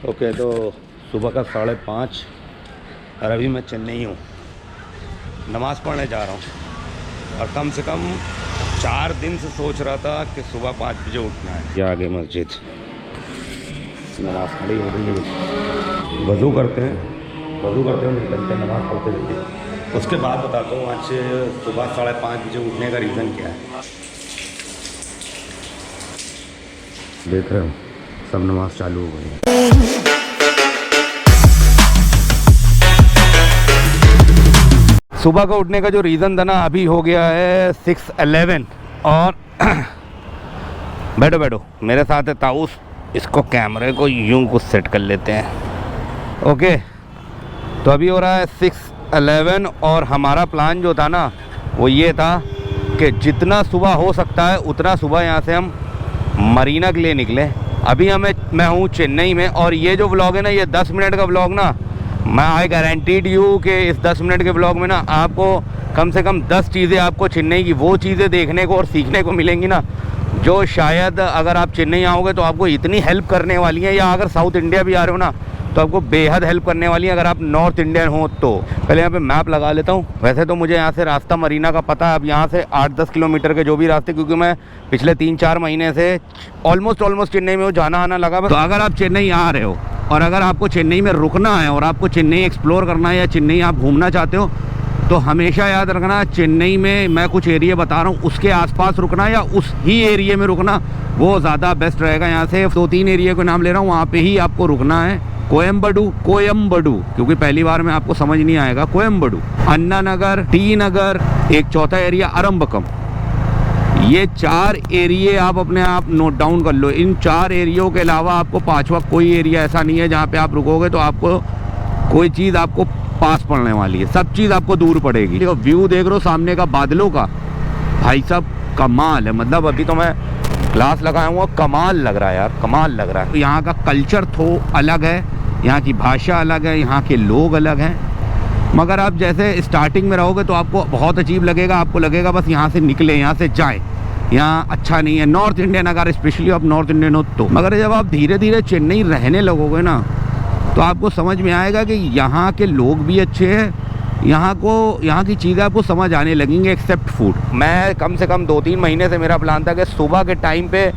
Okay, तो सुबह का 5:30 और अभी मैं चेन्नई हूँ, नमाज़ पढ़ने जा रहा हूँ और कम से कम 4 दिन से सोच रहा था कि सुबह 5 बजे उठना है। ये आगे मस्जिद, नमाज़ खड़ी हो रही है, वज़ू करते हैं निकलते हैं, नमाज़ पढ़ते रहते। उसके बाद बताता हूँ आज सुबह 5:30 बजे उठने का रीज़न क्या है। देख रहे हो सब नमाज़ चालू हो गई है। सुबह का उठने का जो रीज़न था ना, अभी हो गया है 6:11 और बैठो मेरे साथ है ताऊस। इसको कैमरे को यूं कुछ सेट कर लेते हैं। ओके, तो अभी हो रहा है 6:11 और हमारा प्लान जो था ना वो ये था कि जितना सुबह हो सकता है उतना सुबह यहाँ से हम मरीना के लिए निकले। अभी मैं हूँ चेन्नई में और ये जो व्लॉग है ना, ये 10 मिनट का व्लॉग ना, मैं आई गारंटीड यू कि इस 10 मिनट के व्लॉग में ना आपको कम से कम 10 चीज़ें आपको चेन्नई की वो चीज़ें देखने को और सीखने को मिलेंगी ना, जो शायद अगर आप चेन्नई आओगे तो आपको इतनी हेल्प करने वाली हैं, या अगर साउथ इंडिया भी आ रहे हो ना तो आपको बेहद हेल्प करने वाली है अगर आप नॉर्थ इंडियन हो तो। पहले यहाँ पे मैप लगा लेता हूँ। वैसे तो मुझे यहाँ से रास्ता मरीना का पता है, अब यहाँ से 8-10 किलोमीटर के जो भी रास्ते, क्योंकि मैं पिछले 3-4 महीने से ऑलमोस्ट चेन्नई में जाना आना लगा। तो अगर आप चेन्नई आ रहे हो और अगर आपको चेन्नई में रुकना है और आपको चेन्नई एक्सप्लोर करना है या चेन्नई आप घूमना चाहते हो तो हमेशा याद रखना, चेन्नई में मैं कुछ एरिया बता रहा हूँ उसके आसपास रुकना या उस ही एरिया में रुकना वो ज़्यादा बेस्ट रहेगा। यहाँ से 2-3 एरिया को नाम ले रहा हूँ, वहाँ पे ही आपको रुकना है। कोयम्बडू, क्योंकि पहली बार में आपको समझ नहीं आएगा। कोयम्बडू, अन्ना नगर, टी नगर, एक चौथा एरिया अरम्बकम। ये 4 एरिए आप अपने आप नोट डाउन कर लो। इन 4 एरियो के अलावा आपको 5वां कोई एरिया ऐसा नहीं है जहाँ पे आप रुकोगे तो आपको कोई चीज़ आपको पास पड़ने वाली है, सब चीज़ आपको दूर पड़ेगी। देखो व्यू देख रहे हो सामने का बादलों का, भाई साहब कमाल है। मतलब अभी तो मैं ग्लास लगाया हुआ, कमाल लग रहा है यार, कमाल लग रहा है। तो यहाँ का कल्चर तो अलग है, यहाँ की भाषा अलग है, यहाँ के लोग अलग हैं। मगर आप जैसे स्टार्टिंग में रहोगे तो आपको बहुत अजीब लगेगा, आपको लगेगा बस यहाँ से निकले, यहाँ से जाए, यहाँ अच्छा नहीं है। नॉर्थ इंडियन अगर स्पेशली आप नॉर्थ इंडियन हो तो, मगर जब आप धीरे धीरे चेन्नई रहने लगोगे ना तो आपको समझ में आएगा कि यहाँ के लोग भी अच्छे हैं, यहाँ की चीज़ें आपको समझ आने लगेंगी एक्सेप्ट फूड। मैं कम से कम 2-3 महीने से मेरा प्लान था कि सुबह के टाइम पे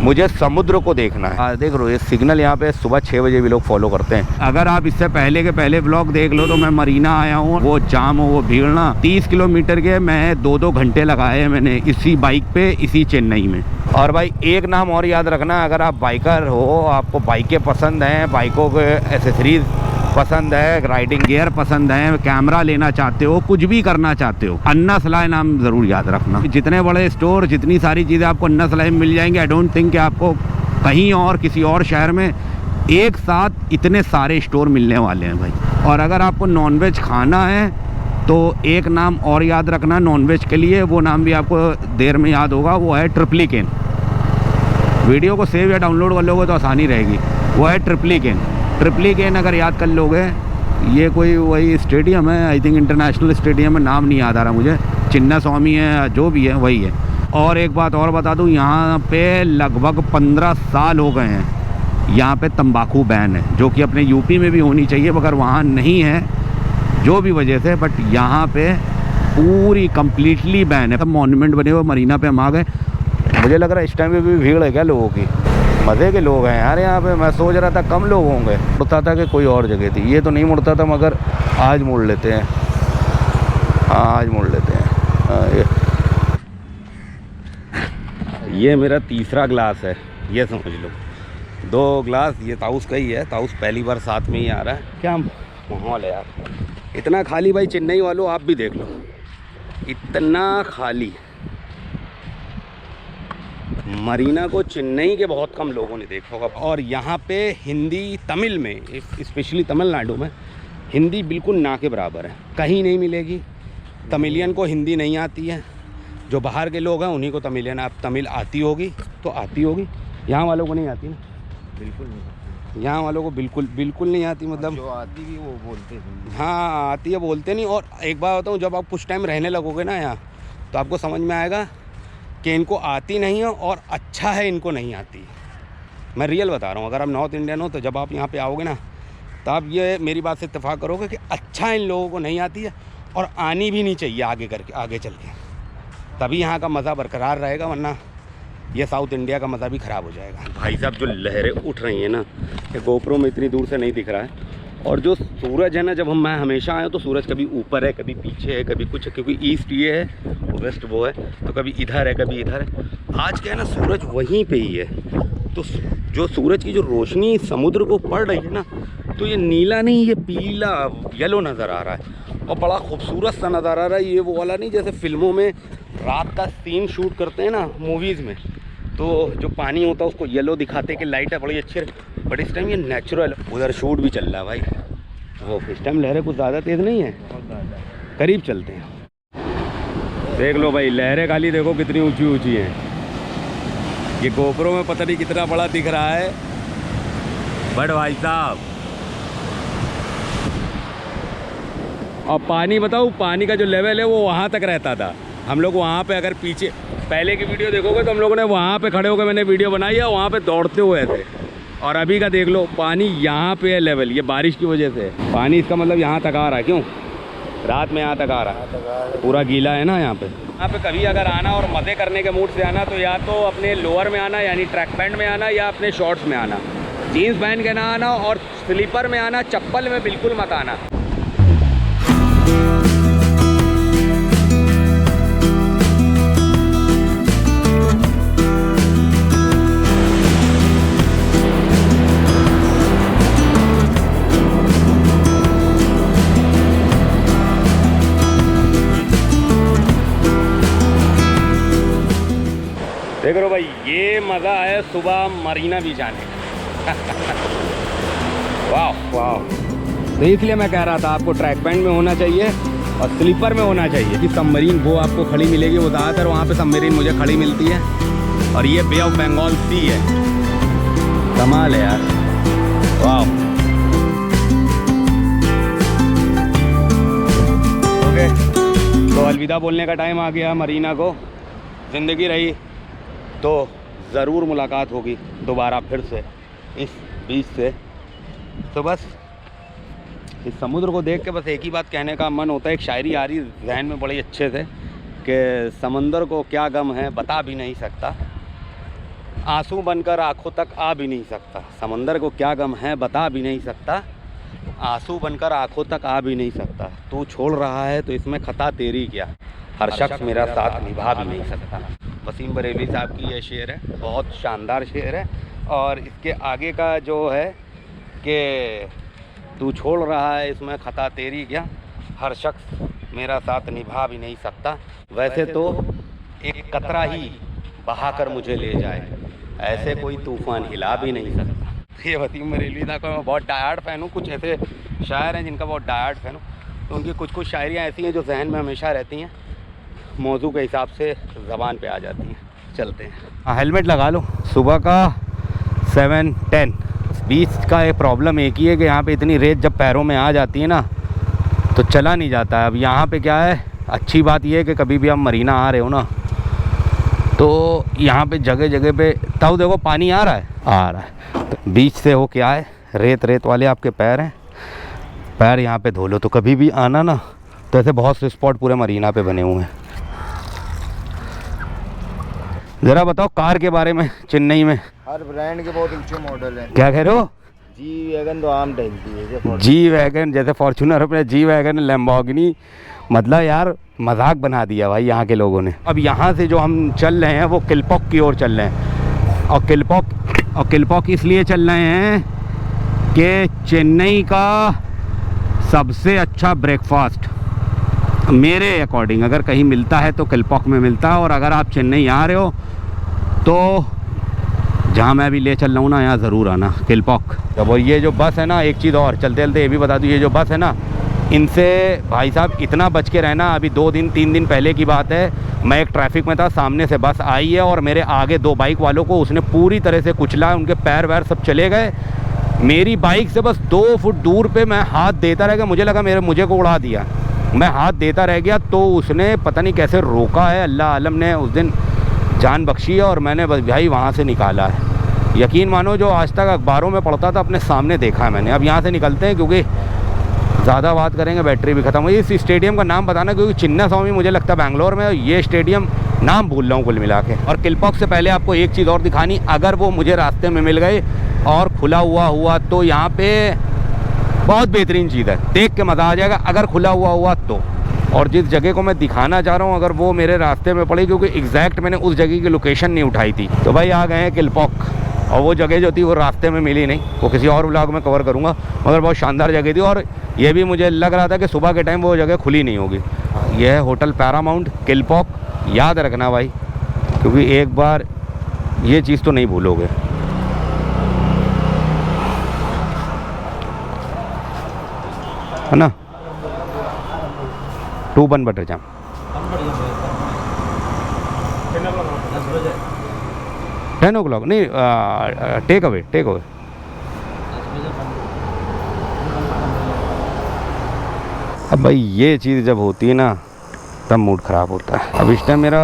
मुझे समुद्र को देखना है। देख लो ये सिग्नल यहाँ पे सुबह 6 बजे भी लोग फॉलो करते हैं। अगर आप इससे पहले के पहले ब्लॉग देख लो तो मैं मरीना आया हूँ, वो जाम हो वो भीड़ ना, 30 किलोमीटर के मैं 2-2 घंटे लगाए हैं मैंने इसी बाइक पे, इसी चेन्नई में। और भाई एक नाम और याद रखना, अगर आप बाइकर हो, आपको बाइकें पसंद हैं, बाइकों के एसेसरीज पसंद है, राइडिंग गियर पसंद है, कैमरा लेना चाहते हो, कुछ भी करना चाहते हो, अन्ना सलाई नाम ज़रूर याद रखना। जितने बड़े स्टोर, जितनी सारी चीज़ें आपको अन्ना सलाई में मिल जाएंगी, आई डोंट थिंक कि आपको कहीं और किसी और शहर में एक साथ इतने सारे स्टोर मिलने वाले हैं भाई। और अगर आपको नॉनवेज खाना है तो एक नाम और याद रखना नॉनवेज के लिए, वो नाम भी आपको देर में याद होगा, वो है ट्रिप्लिकेन। वीडियो को सेव या डाउनलोड कर लोगे तो आसानी रहेगी। वो है ट्रिप्लिकेन अगर याद कर लोगे, ये कोई वही स्टेडियम है, आई थिंक इंटरनेशनल स्टेडियम है, नाम नहीं याद आ रहा मुझे, चिन्ना स्वामी है, जो भी है वही है। और एक बात और बता दूं, यहाँ पे लगभग 15 साल हो गए हैं यहाँ पे तंबाकू बैन है, जो कि अपने यूपी में भी होनी चाहिए मगर वहाँ नहीं है जो भी वजह से, बट यहाँ पे पूरी कम्प्लीटली बैन है। सब मॉन्यूमेंट बने हुए, मरीना पे हम आ गए। मुझे लग रहा है इस टाइम पे भी भीड़ है क्या लोगों की, मज़े के लोग हैं यार यहाँ पे। मैं सोच रहा था कम लोग होंगे, मुड़ता था कि कोई और जगह थी, ये तो नहीं मुड़ता था, मगर आज मुड़ लेते हैं। हाँ आज मुड़ लेते हैं। ये मेरा तीसरा ग्लास है, ये समझ लो। 2 ग्लास ये ताऊस का ही है, ताऊस पहली बार साथ में ही आ रहा है। क्या माहौल है यार, इतना खाली भाई चेन्नई वालों, आप भी देख लो इतना खाली। मरीना को चेन्नई के बहुत कम लोगों ने देखा होगा। और यहाँ पे हिंदी, तमिल में स्पेशली तमिलनाडु में हिंदी बिल्कुल ना के बराबर है, कहीं नहीं मिलेगी। तमिलियन को हिंदी नहीं आती है, जो बाहर के लोग हैं उन्हीं को तमिलियन आप तमिल आती होगी तो आती होगी, यहाँ वालों को नहीं आती ना, बिल्कुल नहीं। यहाँ वालों को बिल्कुल नहीं आती, मतलब जो आती भी वो बोलते हैं। हाँ आती है, बोलते नहीं। और एक बार बताऊँ, जब आप कुछ टाइम रहने लगोगे ना यहाँ तो आपको समझ में आएगा कि इनको आती नहीं है और अच्छा है इनको नहीं आती। मैं रियल बता रहा हूँ। अगर आप नॉर्थ इंडियन हो तो जब आप यहाँ पे आओगे ना, तो आप ये मेरी बात से इत्तेफाक करोगे कि अच्छा इन लोगों को नहीं आती है और आनी भी नहीं चाहिए आगे चल के, तभी यहाँ का मज़ा बरकरार रहेगा, वरना ये साउथ इंडिया का मज़ा भी ख़राब हो जाएगा। भाई साहब जो लहरें उठ रही हैं ना, ये गोप्रो में इतनी दूर से नहीं दिख रहा है। और जो सूरज है ना, जब मैं हमेशा आया तो सूरज कभी ऊपर है, कभी पीछे है, कभी कुछ है, क्योंकि ईस्ट ये है, वेस्ट वो है, तो कभी इधर है, कभी इधर है। आज क्या है ना, सूरज वहीं पे ही है, तो जो सूरज की जो रोशनी समुद्र को पड़ रही है ना, तो ये नीला नहीं, ये पीला येलो नज़र आ रहा है और बड़ा खूबसूरत सा नज़र आ रहा है। ये वो वाला नहीं जैसे फिल्मों में रात का सीन शूट करते हैं ना मूवीज़ में, तो जो पानी होता है उसको येलो दिखाते कि लाइट है बड़ी अच्छी है, बट इस टाइम ये नेचुरल। उधर शूट भी चल रहा है भाई, वो इस टाइम लहरें कुछ ज़्यादा तेज़ नहीं है, करीब चलते हैं। देख लो भाई लहरें खाली देखो कितनी ऊंची ऊंची हैं। ये गोप्रो में पता नहीं कितना बड़ा दिख रहा है, बट भाई साहब और पानी बताऊँ, पानी का जो लेवल है वो वहाँ तक रहता था। हम लोग वहाँ पे अगर पीछे पहले की वीडियो देखोगे तो हम लोगों ने वहाँ पे खड़े होकर मैंने वीडियो बनाई है, वहाँ पे दौड़ते हुए थे। और अभी का देख लो, पानी यहाँ पे है लेवल, ये बारिश की वजह से पानी, इसका मतलब यहाँ तक आ रहा है। क्यों रात में यहाँ तक आ रहा है, पूरा गीला है ना यहाँ पे। यहाँ पे कभी अगर आना और मज़े करने के मूड से आना, तो या तो अपने लोअर में आना यानी ट्रैक पैंट में आना, या अपने शॉर्ट्स में आना, जीन्स पहन के ना आना, और स्लीपर में आना, चप्पल में बिल्कुल मत आना। देख लो भाई, ये मज़ा है सुबह मरीना बीच आने का। वाह वाह, तो इसलिए मैं कह रहा था आपको ट्रैक पैंट में होना चाहिए और स्लीपर में होना चाहिए कि सबमरीन वो आपको खड़ी मिलेगी, वो ज़्यादातर वहाँ पे सबमरीन मुझे खड़ी मिलती है। और ये बे ऑफ बंगाल सी है, कमाल है यार, वाह। ओके, तो अलविदा बोलने का टाइम आ गया मरीना को। ज़िंदगी रही तो ज़रूर मुलाकात होगी दोबारा फिर से इस बीच से। तो बस इस समुद्र को देख के बस एक ही बात कहने का मन होता है। एक शायरी आ रही जहन में बड़ी अच्छे से कि समंदर को क्या गम है बता भी नहीं सकता, आंसू बनकर आंखों तक आ भी नहीं सकता। समंदर को क्या गम है बता भी नहीं सकता, आंसू बनकर आंखों तक आ भी नहीं सकता। तू छोड़ रहा है तो इसमें खता तेरी क्या, हर शख्स मेरा साथ निभा भी नहीं सकता। वसीम बरेलवी साहब की ये शेर है, बहुत शानदार शेर है। और इसके आगे का जो है कि तू छोड़ रहा है इसमें खता तेरी क्या, हर शख्स मेरा साथ निभा भी नहीं सकता। वैसे तो एक कतरा ही बहाकर मुझे ले जाए, ऐसे कोई तूफ़ान हिला भी नहीं सकता। ये वसीम बरेलवी साहब का मैं बहुत डायहार्ड फ़ैन हूँ। कुछ ऐसे शायर हैं जिनका बहुत डायहार्ड फ़ैन हूँ, तो उनकी कुछ कुछ शायरियाँ ऐसी हैं जो जहन में हमेशा रहती हैं, मौजू के हिसाब से ज़बान पे आ जाती हैं। चलते हैं, हेलमेट लगा लो। सुबह का 7:10। बीच का एक प्रॉब्लम एक ही है कि यहाँ पे इतनी रेत जब पैरों में आ जाती है ना तो चला नहीं जाता है। अब यहाँ पे क्या है, अच्छी बात यह है कि कभी भी आप मरीना आ रहे हो ना, तो यहाँ पे जगह जगह पे तब देखो पानी आ रहा है, तो बीच से हो क्या है, रेत वाले आपके पैर हैं, पैर यहाँ पे धो लो। तो कभी भी आना ना, तो ऐसे बहुत से स्पॉट पूरे मरीना पे बने हुए हैं। ज़रा बताओ कार के बारे में। चेन्नई में हर ब्रांड के बहुत ऊंचे मॉडल हैं। क्या कह रहे हो? जी वैगन तो आम टहलती है, जी वैगन जैसे फॉर्च्यूनर अपने जी वैगन, लैम्बोर्गिनी, मतलब यार मजाक बना दिया भाई यहाँ के लोगों ने। अब यहाँ से जो हम चल रहे हैं वो किलपॉक की ओर चल रहे हैं, और किलपॉक इसलिए चल रहे हैं कि चेन्नई का सबसे अच्छा ब्रेकफास्ट मेरे अकॉर्डिंग अगर कहीं मिलता है तो किलपॉक में मिलता है। और अगर आप चेन्नई आ रहे हो तो जहाँ मैं अभी ले चल रहा हूँ ना, यहाँ ज़रूर आना किलपॉक। जब वो ये जो बस है ना, एक चीज़ और चलते चलते ये भी बता दूँ, ये जो बस है ना, इनसे भाई साहब इतना बच के रहना। अभी 2-3 दिन पहले की बात है, मैं एक ट्रैफिक में था, सामने से बस आई है और मेरे आगे 2 बाइक वालों को उसने पूरी तरह से कुचला, उनके पैर वैर सब चले गए। मेरी बाइक से बस 2 फुट दूर पे मैं हाथ देता रह गया, मुझे लगा मुझे को उड़ा दिया, मैं हाथ देता रह गया, तो उसने पता नहीं कैसे रोका है, अल्लाह आलम ने उस दिन जान बख्शी है और मैंने बस भाई वहाँ से निकाला है। यकीन मानो जो आज तक अखबारों में पढ़ता था अपने सामने देखा है मैंने। अब यहाँ से निकलते हैं क्योंकि ज़्यादा बात करेंगे बैटरी भी ख़त्म हुई। इस स्टेडियम का नाम बताना, क्योंकि चिन्नास्वामी मुझे लगता है बैंगलोर में, ये स्टेडियम नाम भूल रहा हूँ कुल मिला के। और किलपॉक्स से पहले आपको एक चीज़ और दिखानी, अगर वो मुझे रास्ते में मिल गए और खुला हुआ तो यहाँ पे बहुत बेहतरीन चीज़ है, देख के मज़ा आ जाएगा अगर खुला हुआ तो। और जिस जगह को मैं दिखाना चाह रहा हूँ अगर वो मेरे रास्ते में पड़ी, क्योंकि एग्जैक्ट मैंने उस जगह की लोकेशन नहीं उठाई थी, तो भाई आ गए हैं किलपॉक। और वो जगह जो थी वो रास्ते में मिली नहीं, वो किसी और व्लॉग में कवर करूँगा, मगर बहुत शानदार जगह थी। और ये भी मुझे लग रहा था कि सुबह के टाइम वो जगह खुली नहीं होगी। यह है होटल पैरामाउंट किलपॉक, याद रखना भाई, क्योंकि एक बार ये चीज़ तो नहीं भूलोगे। है ना, 2 बन बटर जाम। 10 o'clock नहीं, टेक अवे। अब भाई ये चीज़ जब होती है ना तब मूड ख़राब होता है। अब इस टाइम मेरा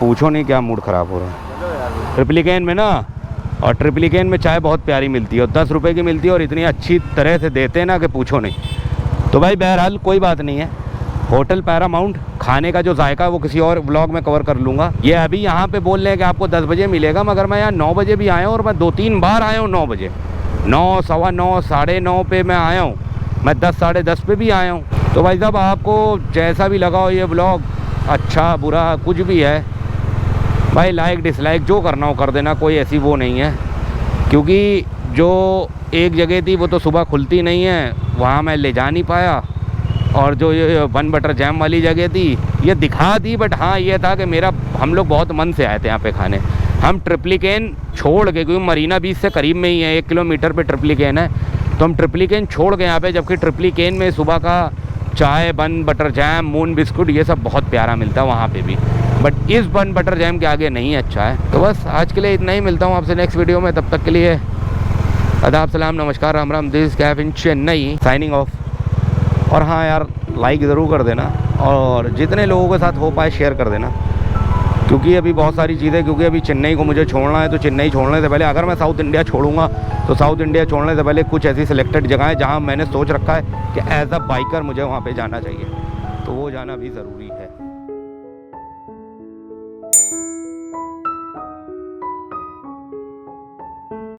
पूछो नहीं क्या मूड ख़राब हो रहा है। ट्रिप्लिकेन में ना, और ट्रिप्लिकेन में चाय बहुत प्यारी मिलती है और 10 रुपये की मिलती है और इतनी अच्छी तरह से देते हैं ना कि पूछो नहीं। तो भाई बहरहाल कोई बात नहीं है। होटल पैरामाउंट, खाने का जो जायका है वो किसी और व्लॉग में कवर कर लूँगा। ये अभी यहाँ पे बोल रहे हैं कि आपको 10 बजे मिलेगा, मगर मैं यहाँ 9 बजे भी आया हूँ और मैं 2-3 बार आया हूँ 9 बजे, 9, 9:15, 9:30 पे मैं आया हूँ, मैं 10, 10:30 पे भी आया हूँ। तो भाई साहब आपको जैसा भी लगा हो ये व्लॉग, अच्छा बुरा कुछ भी है भाई, लाइक डिसलाइक जो करना हो कर देना, कोई ऐसी वो नहीं है। क्योंकि जो एक जगह थी वो तो सुबह खुलती नहीं है, वहाँ मैं ले जा नहीं पाया। और जो ये बन बटर जैम वाली जगह थी ये दिखा दी, बट हाँ ये था कि हम लोग बहुत मन से आए थे यहाँ पे खाने। हम ट्रिप्लिकेन छोड़ के, क्योंकि मरीना बीच से करीब में ही है, 1 किलोमीटर पे ट्रिप्लिकेन है, तो हम ट्रिप्लिकेन छोड़ के यहाँ पे, जबकि ट्रिप्लिकेन में सुबह का चाय, बन बटर जैम, मून बिस्कुट ये सब बहुत प्यारा मिलता है वहाँ पे भी, बट इस बन बटर जैम के आगे नहीं अच्छा है। तो बस आज के लिए इतना ही, मिलता हूँ आपसे नेक्स्ट वीडियो में। तब तक के लिए आदाब, सलाम, नमस्कार, Ram Ram, this Kaif in Chennai, signing off. और हाँ यार, लाइक ज़रूर कर देना और जितने लोगों के साथ हो पाए शेयर कर देना, क्योंकि अभी बहुत सारी चीज़ें, क्योंकि अभी चेन्नई को मुझे छोड़ना है, तो चेन्नई छोड़ने से पहले अगर मैं साउथ इंडिया छोड़ूंगा तो साउथ इंडिया छोड़ने से पहले कुछ ऐसी सिलेक्टेड जगहें जहाँ मैंने सोच रखा है कि एज अ बाइकर मुझे वहाँ पे जाना चाहिए, तो वो जाना भी ज़रूरी है।